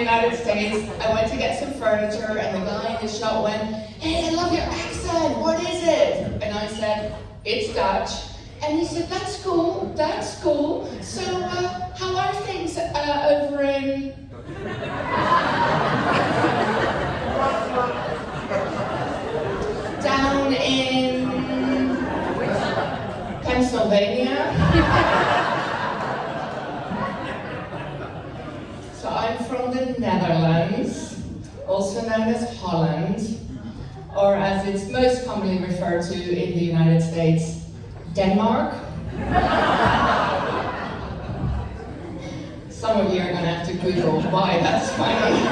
United States, I went to get some furniture, and the guy in the shop went, "Hey, I love your accent, what is it?" And I said, "It's Dutch." And he said, "That's cool, that's cool. So, how are things over in..." "Down in Pennsylvania." So I'm from the Netherlands, also known as Holland, or as it's most commonly referred to in the United States, Denmark. Some of you are going to have to Google why that's funny.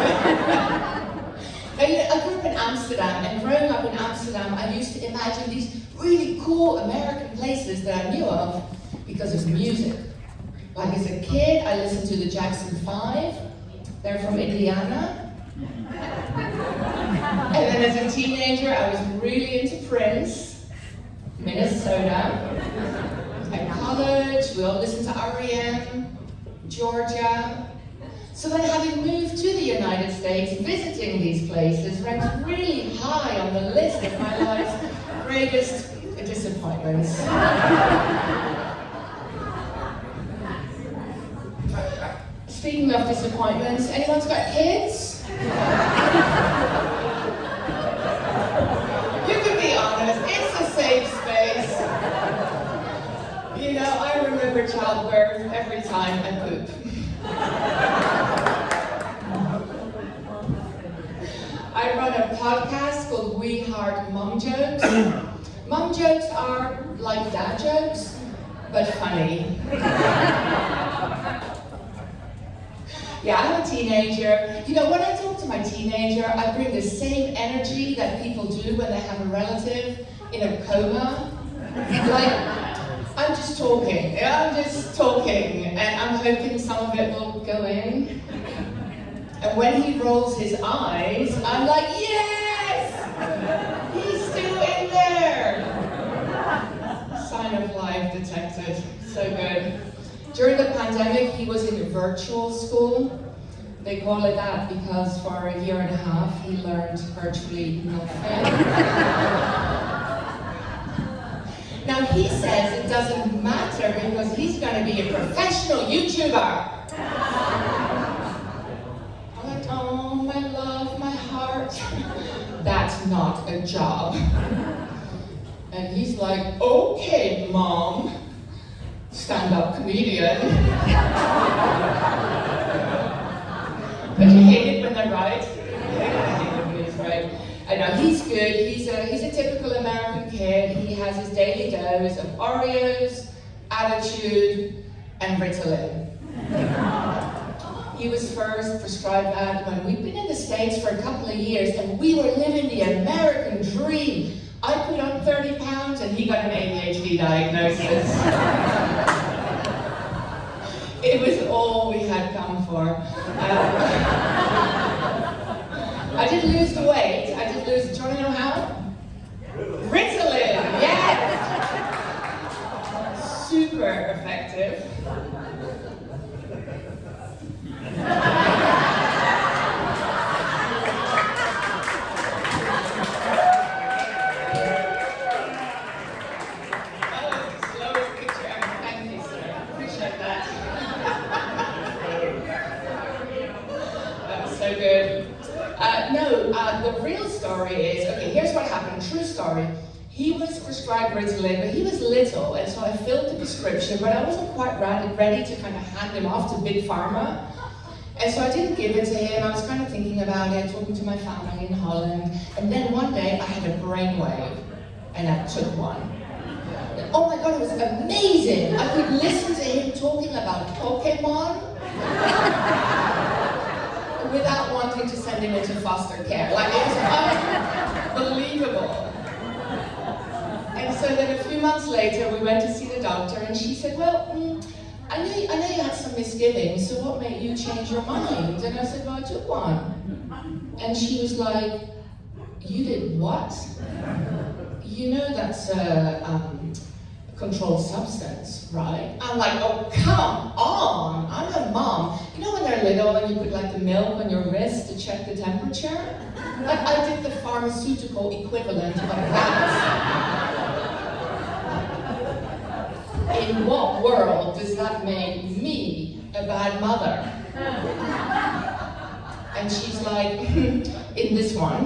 I grew up in Amsterdam, and growing up in Amsterdam, I used to imagine these really cool American places that I knew of because of music. Like as a kid, I listened to the Jackson 5. They're from Indiana. And then as a teenager, I was really into Prince, Minnesota. At college, we all listened to R.E.M., Georgia. So then having moved to the United States, visiting these places ranks really high on the list of my life's greatest disappointments. Speaking of disappointments, anyone's got kids? You can be honest, it's a safe space. You know, I remember childbirth every time I poop. I run a podcast called We Heart Mom Jokes. Mom jokes are like dad jokes, but funny. Yeah, I'm a teenager. You know, when I talk to my teenager, I bring the same energy that people do when they have a relative in a coma. Like, I'm just talking, and I'm hoping some of it will go in. And when he rolls his eyes, I'm like, yes! He's still in there! Sign of life detected. So good. During the pandemic, he was in virtual school. They call it that because for a year and a half, he learned virtually nothing. Now he says it doesn't matter because he's going to be a professional YouTuber. I'm like, oh, my love, my heart. That's not a job. And he's like, okay, Mom. Stand-up comedian. But you hate it when they're right. I hate it when he's right. I know, he's good. He's a typical American kid. He has his daily dose of Oreos, attitude, and Ritalin. He was first prescribed that when we'd been in the States for a couple of years and we were living the American dream. I put on 30 pounds and he got an ADHD diagnosis. It was all we had come for. I did lose the weight. Do you want to know how? Ritalin, yes! Super effective. The real story is, okay, here's what happened, true story. He was prescribed Ritalin, but he was little, and so I filled the prescription, but I wasn't quite ready to kind of hand him off to Big Pharma. And so I didn't give it to him. I was kind of thinking about it, talking to my family in Holland, and then one day I had a brainwave, and I took one. And oh my God, it was amazing! I could listen to him talking about Pokemon, without wanting to send him into foster care. Like, it was unbelievable. And so then a few months later, we went to see the doctor, and she said, well, I know you had some misgivings, so what made you change your mind? And I said, well, I took one. And she was like, you did what? You know that's a controlled substance, right? I'm like, oh, come on, I'm a mom. You know when they're little and you put like the milk on your wrist to check the temperature. Like I did the pharmaceutical equivalent of that. In what world does that make me a bad mother? And she's like, in this one.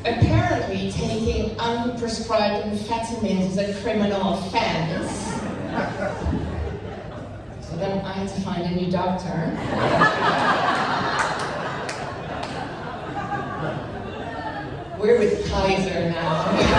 Apparently taking unprescribed amphetamines is a criminal offense. So then I had to find a new doctor. We're with Kaiser now.